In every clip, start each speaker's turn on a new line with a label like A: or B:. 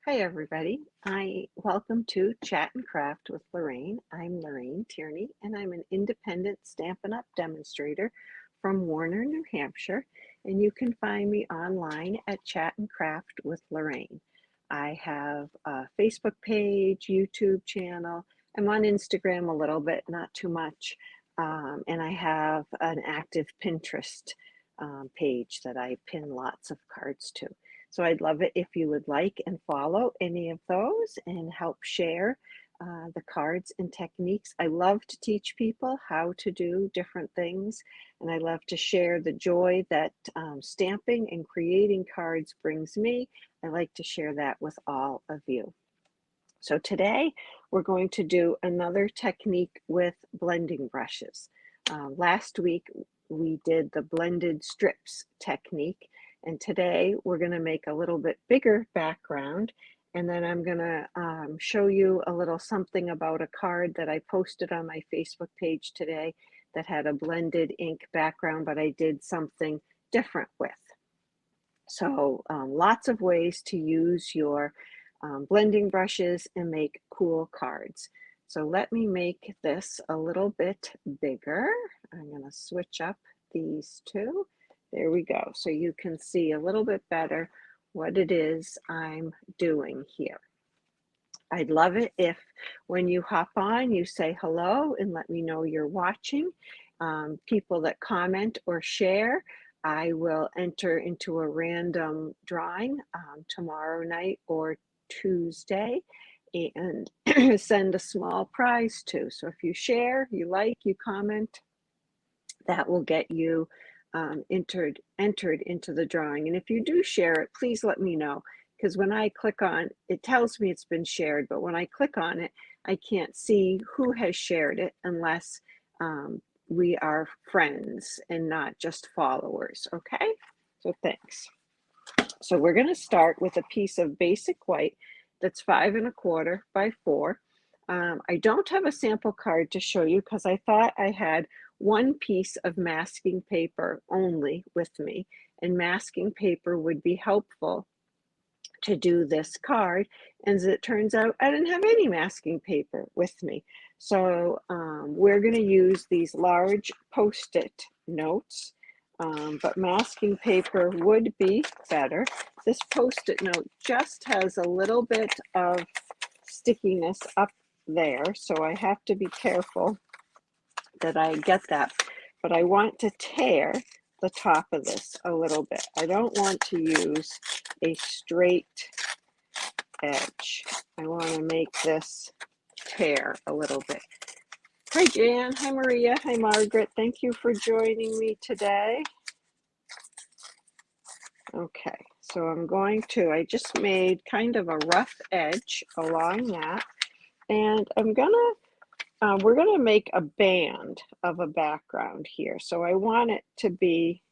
A: Hi, everybody. Welcome to Chat and Craft with Lorraine. I'm Lorraine Tierney, and I'm an independent Stampin' Up! Demonstrator from Warner, New Hampshire. And you can find me online at Chat and Craft with Lorraine. I have a Facebook page, YouTube channel. I'm on Instagram a little bit, not too much. And I have an active Pinterest page that I pin lots of cards to. So I'd love it if you would like and follow any of those and help share the cards and techniques. I love to teach people how to do different things, and I love to share the joy that stamping and creating cards brings me. I like to share that with all of you. So today we're going to do another technique with blending brushes. Last week we did the blended strips technique, and today we're going to make a little bit bigger background, and then I'm going to show you a little something about a card that I posted on my Facebook page today that had a blended ink background, but I did something different with. So lots of ways to use your blending brushes and make cool cards. So let me make this a little bit bigger. I'm going to switch up these two. There we go. So you can see a little bit better what it is I'm doing here. I'd love it if when you hop on, you say hello and let me know you're watching. People that comment or share, I will enter into a random drawing tomorrow night or Tuesday and send a small prize to. So if you share, you like, you comment, that will get you entered into the drawing. And if you do share it, please let me know, because when I click on it, tells me it's been shared, but when I click on it, I can't see who has shared it unless we are friends and not just followers. Okay, so thanks. So we're going to start with a piece of basic white that's 5 1/4 by 4. I don't have a sample card to show you because I thought I had one piece of masking paper only with me, and masking paper would be helpful to do this card. And as it turns out, I didn't have any masking paper with me. So we're going to use these large Post-it notes, but masking paper would be better. This Post-it note just has a little bit of stickiness up there, so I have to be careful that I get that. But I want to tear the top of this a little bit. I don't want to use a straight edge. I want to make this tear a little bit. Hi Jan, hi Maria, hi Margaret. Thank you for joining me today. Okay, so I just made kind of a rough edge along that, and we're gonna make a band of a background here. So I want it to be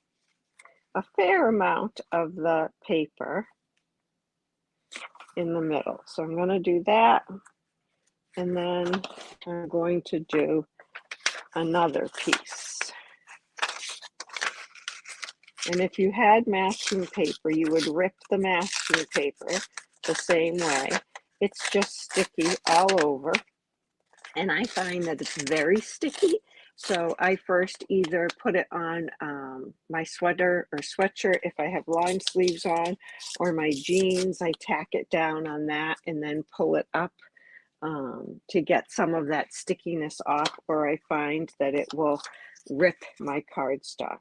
A: a fair amount of the paper in the middle. So I'm gonna do that, and then I'm going to do another piece. And if you had masking paper, you would rip the masking paper the same way. It's just sticky all over. And I find that it's very sticky. So I first either put it on my sweater or sweatshirt if I have long sleeves on, or my jeans, I tack it down on that and then pull it up to get some of that stickiness off, or I find that it will rip my cardstock.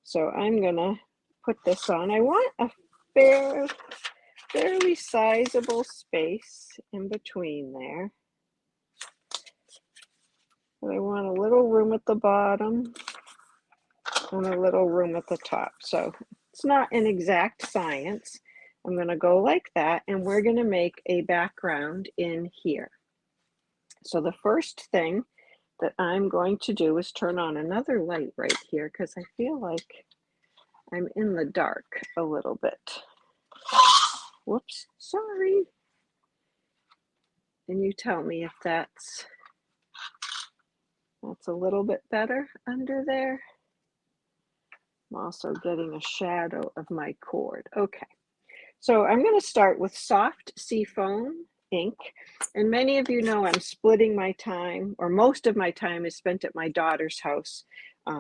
A: So I'm gonna put this on. I want a fairly sizable space in between there. And I want a little room at the bottom and a little room at the top. So it's not an exact science. I'm gonna go like that, and we're gonna make a background in here. So the first thing that I'm going to do is turn on another light right here, because I feel like I'm in the dark a little bit. Whoops, sorry. And you tell me if that's a little bit better under there. I'm also getting a shadow of my cord. Okay, So I'm going to start with soft seafoam ink. And many of you know I'm splitting my time, or most of my time is spent at my daughter's house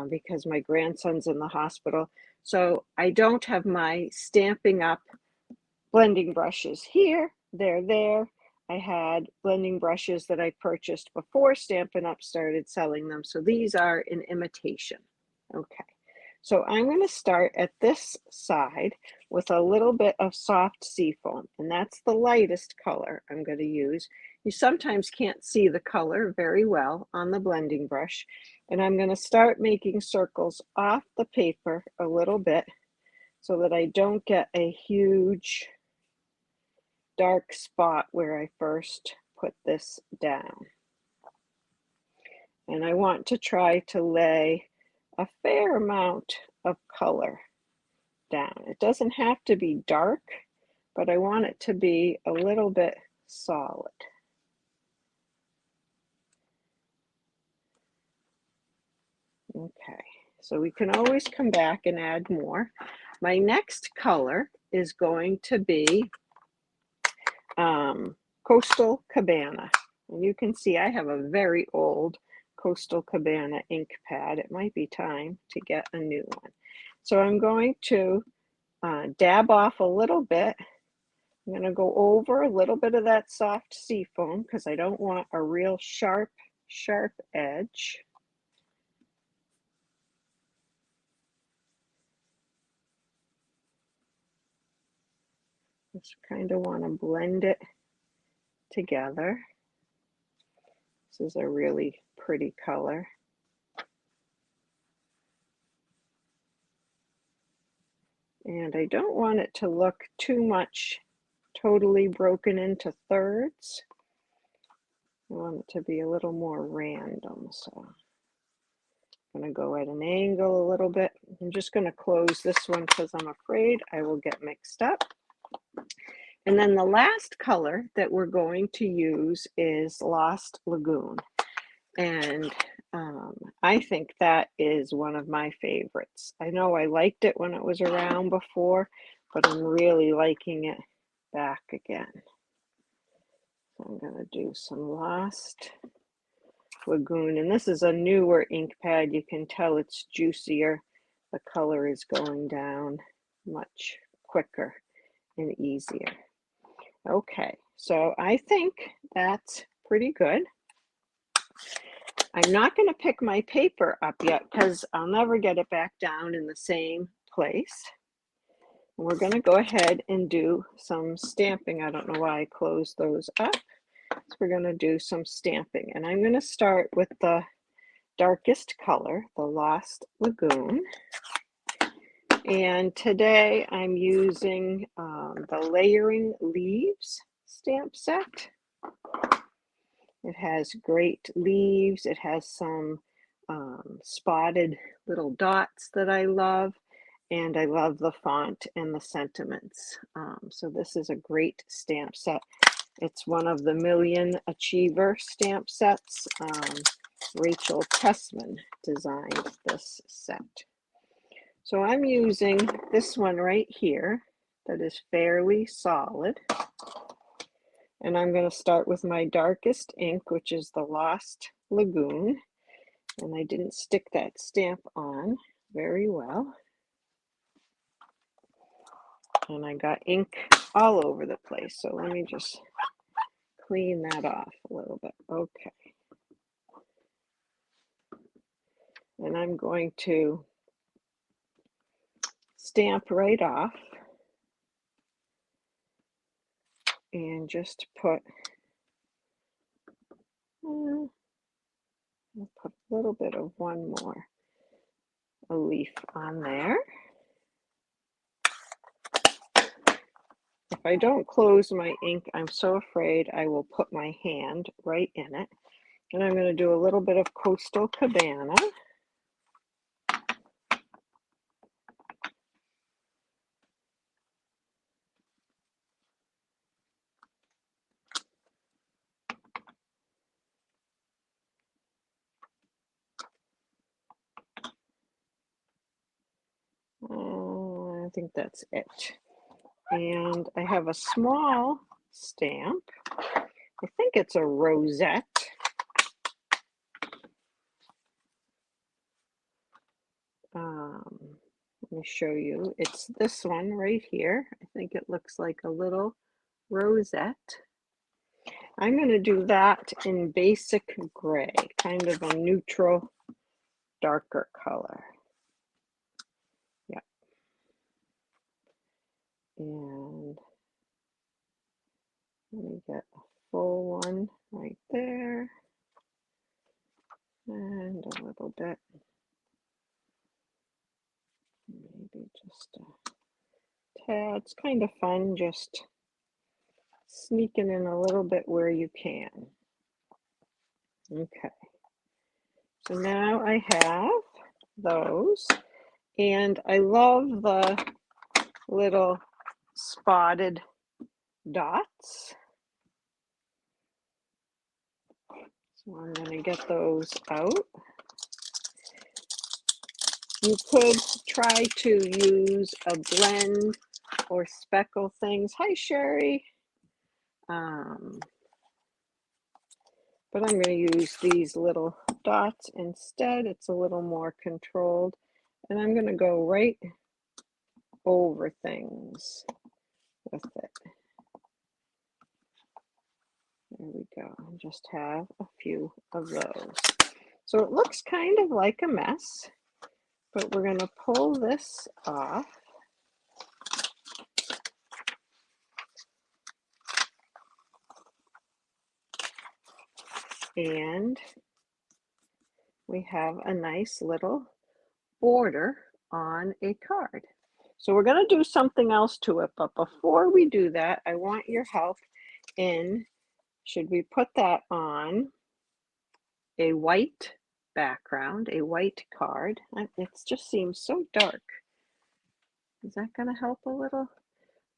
A: because my grandson's in the hospital. So I don't have my Stampin' Up! Blending brushes here. They're there. I had blending brushes that I purchased before Stampin' Up! Started selling them. So these are an imitation. Okay. So I'm going to start at this side with a little bit of soft seafoam, and that's the lightest color I'm going to use. You sometimes can't see the color very well on the blending brush, and I'm going to start making circles off the paper a little bit so that I don't get a huge dark spot where I first put this down. And I want to try to lay a fair amount of color down. It doesn't have to be dark, but I want it to be a little bit solid. Okay, so we can always come back and add more. My next color is going to be Coastal Cabana. And you can see I have a very old Coastal Cabana ink pad. It might be time to get a new one. So I'm going to dab off a little bit. I'm going to go over a little bit of that soft seafoam because I don't want a real sharp edge. Just kind of want to blend it together. This is a really pretty color. And I don't want it to look too much totally broken into thirds. I want it to be a little more random. So I'm going to go at an angle a little bit. I'm just going to close this one because I'm afraid I will get mixed up. And then the last color that we're going to use is Lost Lagoon. And I think that is one of my favorites. I know I liked it when it was around before, but I'm really liking it back again. So I'm going to do some Lost Lagoon. And this is a newer ink pad. You can tell it's juicier. The color is going down much quicker and easier. Okay, so I think that's pretty good. I'm not going to pick my paper up yet because I'll never get it back down in the same place. We're going to go ahead and do some stamping. I don't know why I closed those up. So we're going to do some stamping. And I'm going to start with the darkest color, the Lost Lagoon. And today I'm using the Layering Leaves stamp set. It has great leaves. It has some spotted little dots that I love. And I love the font and the sentiments. So this is a great stamp set. It's one of the Million Achiever stamp sets. Rachel Tessman designed this set. So I'm using this one right here that is fairly solid. And I'm going to start with my darkest ink, which is the Lost Lagoon. And I didn't stick that stamp on very well. And I got ink all over the place. So let me just clean that off a little bit. Okay. And I'm going to stamp right off and just put, I'll put a little bit of one more, a leaf on there. If I don't close my ink, I'm so afraid I will put my hand right in it. And I'm going to do a little bit of Coastal Cabana. I think that's it. And I have a small stamp. I think it's a rosette. Let me show you. It's this one right here. I think it looks like a little rosette. I'm going to do that in basic gray, kind of a neutral, darker color. Yeah. And let me get a full one right there. And a little bit. Maybe just a tad. It's kind of fun just sneaking in a little bit where you can. Okay. So now I have those. And I love the little spotted dots. So I'm going to get those out. You could try to use a blend or speckle things. Hi, Sherry. But I'm going to use these little dots instead. It's a little more controlled. And I'm going to go right over things with it. There we go. I just have a few of those. So it looks kind of like a mess, but we're going to pull this off. And we have a nice little border on a card. So we're going to do something else to it, but before we do that, I want your help in, should we put that on a white background, a white card? It just seems so dark. Is that going to help a little?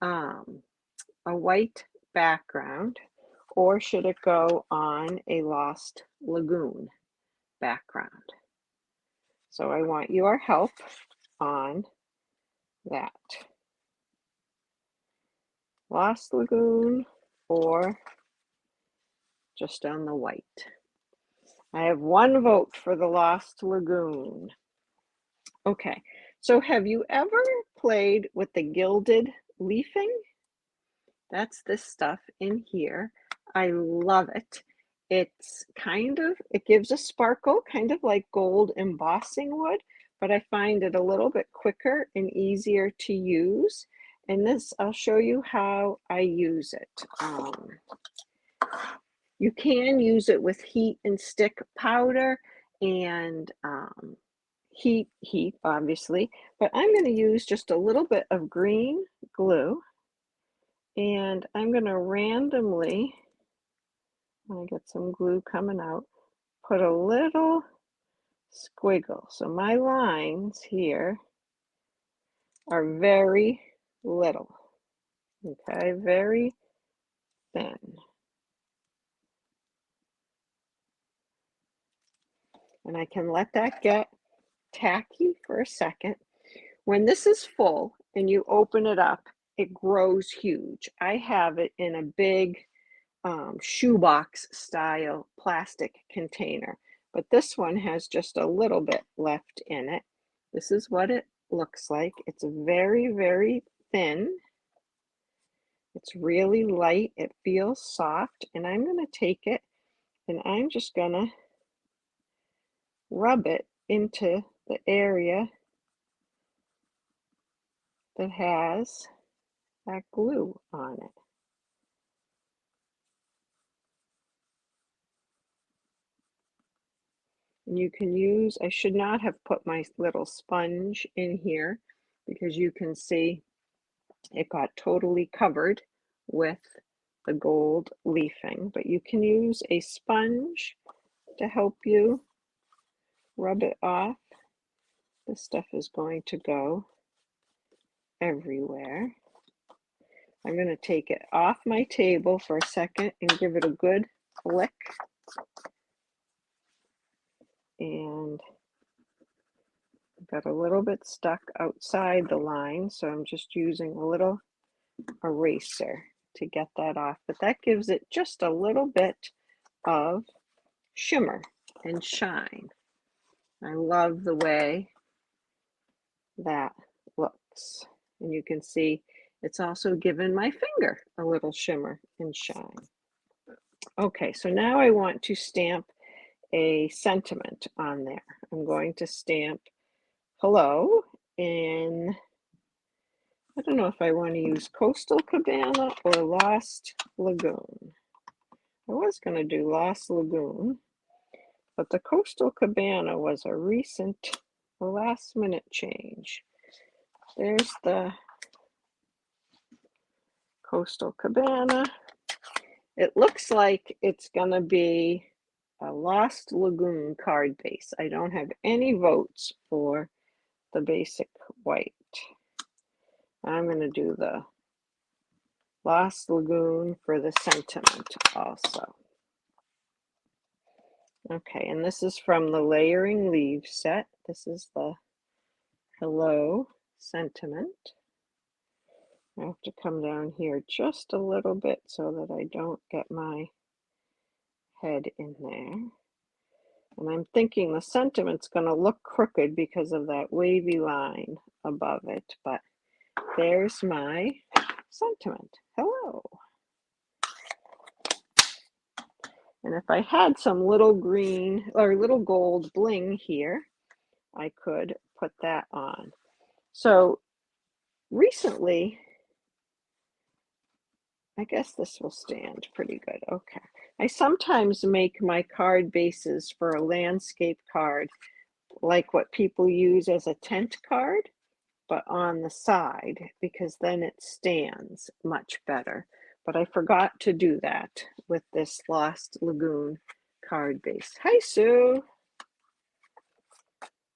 A: A white background, or should it go on a Lost Lagoon background? So I want your help on that. Lost Lagoon or just on the white. I have one vote for the Lost Lagoon. Okay, so have you ever played with the gilded leafing? That's this stuff in here. I love it. It's kind of, it gives a sparkle, kind of like gold embossing would, but I find it a little bit quicker and easier to use. And this, I'll show you how I use it. You can use it with heat and stick powder and heat, obviously, but I'm going to use just a little bit of green glue. And I'm going to randomly, when I get some glue coming out, put a little squiggle. So my lines here are very little, okay, very thin. And I can let that get tacky for a second. When this is full and you open it up, it grows huge. I have it in a big shoebox style plastic container, but this one has just a little bit left in it. This is what it looks like. It's very, very thin. It's really light. It feels soft, and I'm going to take it and I'm just going to rub it into the area that has that glue on it. And you can use, I should not have put my little sponge in here because you can see it got totally covered with the gold leafing, but you can use a sponge to help you rub it off. This stuff is going to go everywhere. I'm going to take it off my table for a second and give it a good lick. And got a little bit stuck outside the line, so I'm just using a little eraser to get that off, but that gives it just a little bit of shimmer and shine. I love the way that looks. And you can see it's also given my finger a little shimmer and shine. Okay, so now I want to stamp a sentiment on there. I'm going to stamp hello in, I don't know if I want to use Coastal Cabana or Lost Lagoon. I was going to do Lost Lagoon, but the Coastal Cabana was a recent last minute change. There's the Coastal Cabana. It looks like it's going to be a Lost Lagoon card base. I don't have any votes for the basic white. I'm going to do the Lost Lagoon for the sentiment also. Okay, and this is from the Layering Leaves set. This is the Hello Sentiment. I have to come down here just a little bit so that I don't get my head in there. And I'm thinking the sentiment's going to look crooked because of that wavy line above it, but there's my sentiment. Hello. And if I had some little green or little gold bling here, I could put that on. So recently, I guess this will stand pretty good. Okay. I sometimes make my card bases for a landscape card like what people use as a tent card, but on the side, because then it stands much better. But I forgot to do that with this Lost Lagoon card base. Hi, Sue.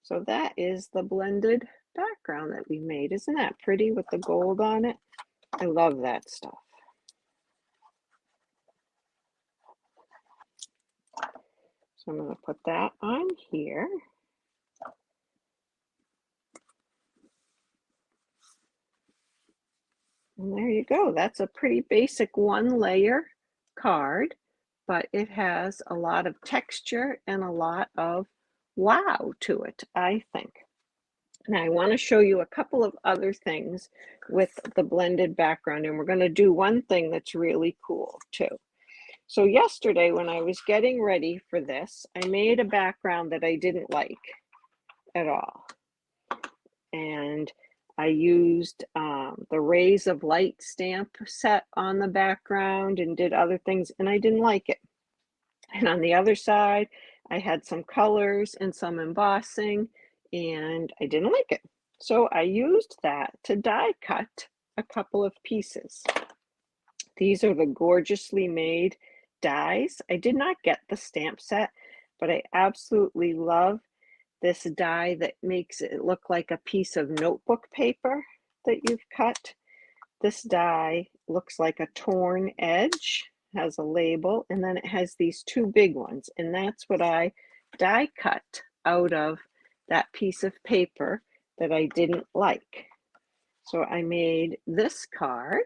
A: So that is the blended background that we made. Isn't that pretty with the gold on it? I love that stuff. So I'm going to put that on here. And there you go. That's a pretty basic one layer card, but it has a lot of texture and a lot of wow to it, I think. Now I want to show you a couple of other things with the blended background, and we're going to do one thing that's really cool too. So yesterday when I was getting ready for this, I made a background that I didn't like at all. And I used the Rays of Light stamp set on the background and did other things, and I didn't like it. And on the other side, I had some colors and some embossing, and I didn't like it. So I used that to die cut a couple of pieces. These are the Gorgeously Made dies. I did not get the stamp set, but I absolutely love this die that makes it look like a piece of notebook paper that you've cut. This die looks like a torn edge, has a label, and then it has these two big ones, and that's what I die cut out of that piece of paper that I didn't like. So I made this card,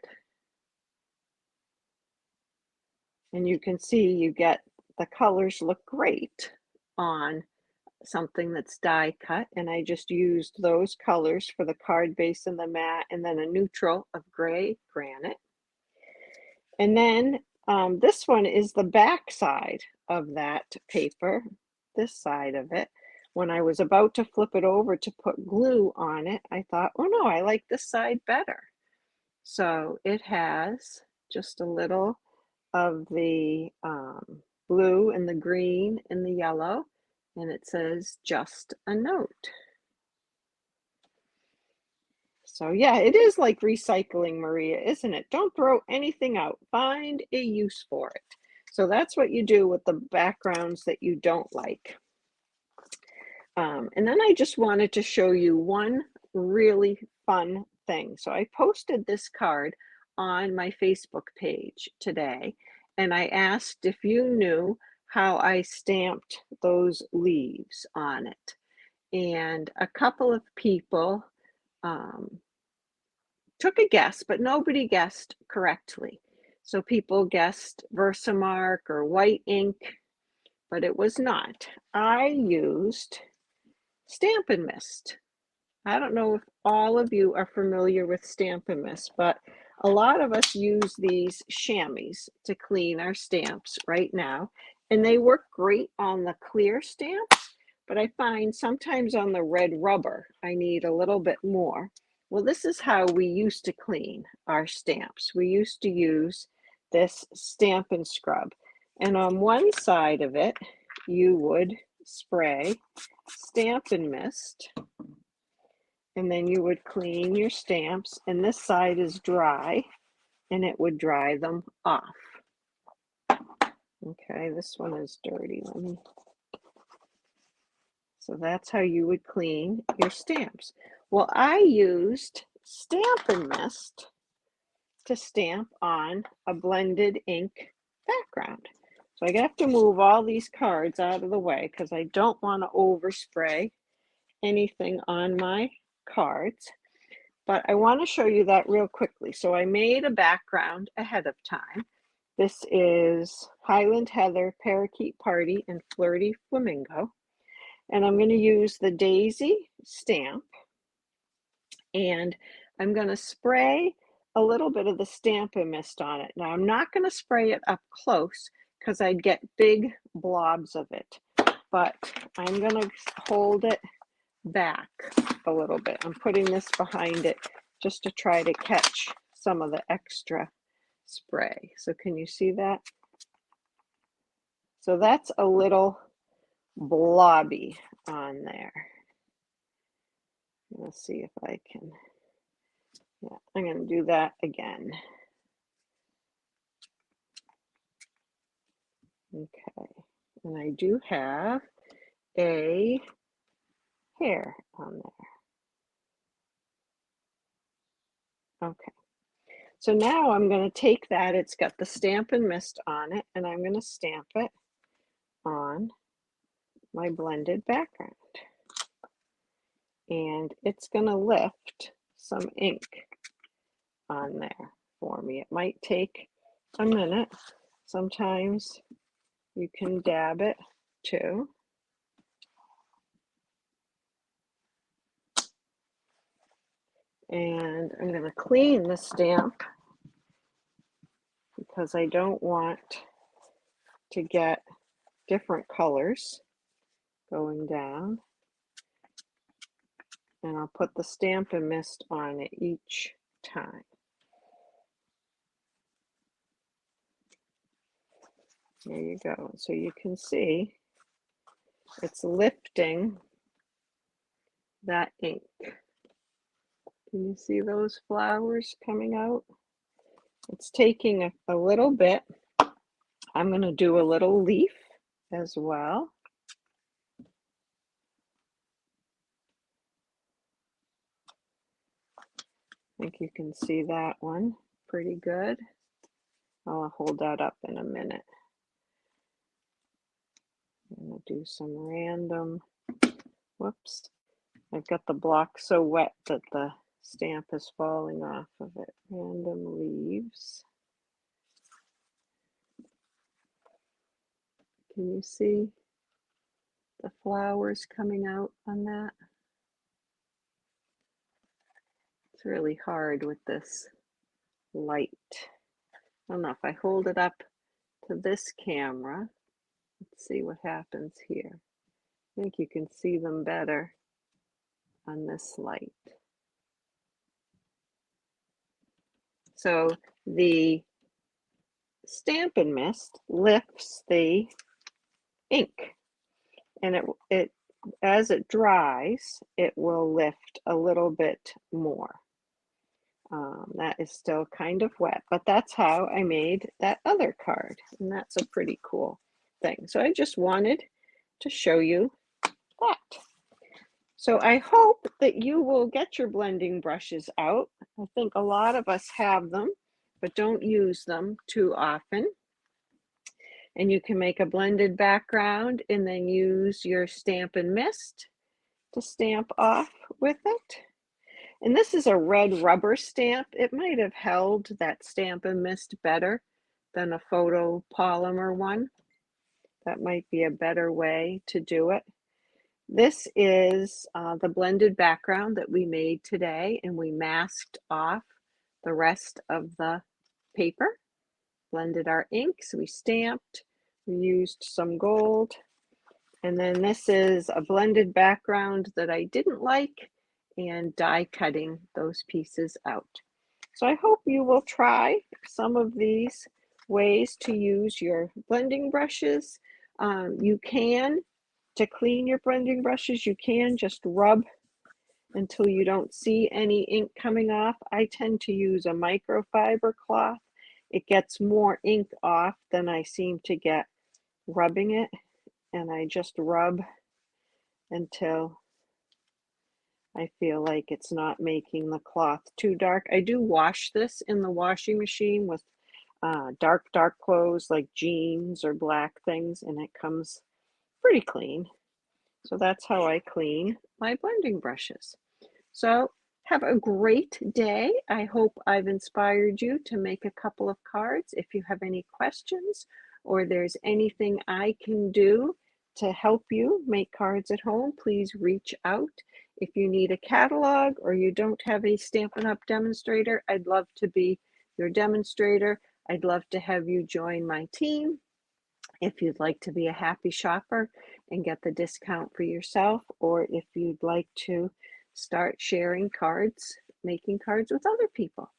A: and you can see you get the colors look great on something that's die cut, and I just used those colors for the card base and the mat, and then a neutral of gray granite. And then this one is the back side of that paper, this side of it. When I was about to flip it over to put glue on it, I thought, oh no, I like this side better. So it has just a little of the blue and the green and the yellow, and it says just a note. So yeah, it is like recycling, Maria, isn't it? Don't throw anything out. Find a use for it. So that's what you do with the backgrounds that you don't like. And then I just wanted to show you one really fun thing. So I posted this card on my Facebook page today, and I asked if you knew how I stamped those leaves on it. And a couple of people took a guess, but nobody guessed correctly. So people guessed Versamark or white ink, but it was not. I used Stampin' Mist. I don't know if all of you are familiar with Stampin' Mist, but a lot of us use these chamois to clean our stamps right now, and they work great on the clear stamps, but I find sometimes on the red rubber, I need a little bit more. Well, this is how we used to clean our stamps. We used to use this Stampin' Scrub, and on one side of it, you would spray Stampin' Mist, and then you would clean your stamps, and this side is dry, and it would dry them off. Okay, this one is dirty. So that's how you would clean your stamps. Well, I used Stampin' Mist to stamp on a blended ink background. So I have to move all these cards out of the way because I don't want to overspray anything on my cards. But I want to show you that real quickly. So I made a background ahead of time. This is Highland Heather, Parakeet Party, and Flirty Flamingo. And I'm going to use the Daisy stamp. And I'm going to spray a little bit of the Stampin' Mist on it. Now, I'm not going to spray it up close because I'd get big blobs of it. But I'm going to hold it back a little bit. I'm putting this behind it just to try to catch some of the extra spray. So can you see that? So that's a little blobby on there. Let's see if I can, yeah, I'm going to do that again. Okay, and I do have a hair on there. Okay. So now I'm going to take that, it's got the Stampin' Mist on it, and I'm going to stamp it on my blended background. And it's going to lift some ink on there for me. It might take a minute. Sometimes you can dab it too. And I'm going to clean the stamp because I don't want to get different colors going down. And I'll put the Stampin' Mist on it each time. There you go. So you can see it's lifting that ink. Can you see those flowers coming out? It's taking a little bit. I'm going to do a little leaf as well. I think you can see that one pretty good. I'll hold that up in a minute. I'm going to do some random, whoops, I've got the block so wet that the stamp is falling off of it. Random leaves. Can you see the flowers coming out on that? It's really hard with this light. I don't know if I hold it up to this camera. Let's see what happens here. I think you can see them better on this light. So the Stampin' Mist lifts the ink, and it as it dries, it will lift a little bit more. That is still kind of wet, but that's how I made that other card, and that's a pretty cool thing. So I just wanted to show you that. So I hope that you will get your blending brushes out. I think a lot of us have them, but don't use them too often. And you can make a blended background and then use your Stampin' Mist to stamp off with it. And this is a red rubber stamp. It might have held that Stamp and Mist better than a photopolymer one. That might be a better way to do it. This is the blended background that we made today, and we masked off the rest of the paper, blended our inks, we stamped, we used some gold, and then this is a blended background that I didn't like, and die cutting those pieces out. So I hope you will try some of these ways to use your blending brushes. You can, to clean your blending brushes, you can just rub until you don't see any ink coming off. I tend to use a microfiber cloth. It gets more ink off than I seem to get rubbing it, and I just rub until I feel like it's not making the cloth too dark. I do wash this in the washing machine with dark clothes like jeans or black things, and it comes pretty clean. So that's how I clean my blending brushes. So have a great day. I hope I've inspired you to make a couple of cards. If you have any questions or there's anything I can do to help you make cards at home, please reach out. If you need a catalog or you don't have a Stampin' Up! Demonstrator, I'd love to be your demonstrator. I'd love to have you join my team. If you'd like to be a happy shopper and get the discount for yourself, or if you'd like to start sharing cards, making cards with other people.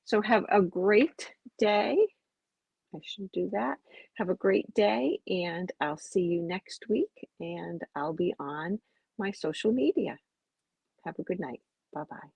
A: So have a great day. I should do that. Have a great day, and I'll see you next week, and I'll be on my social media. Have a good night. Bye-bye.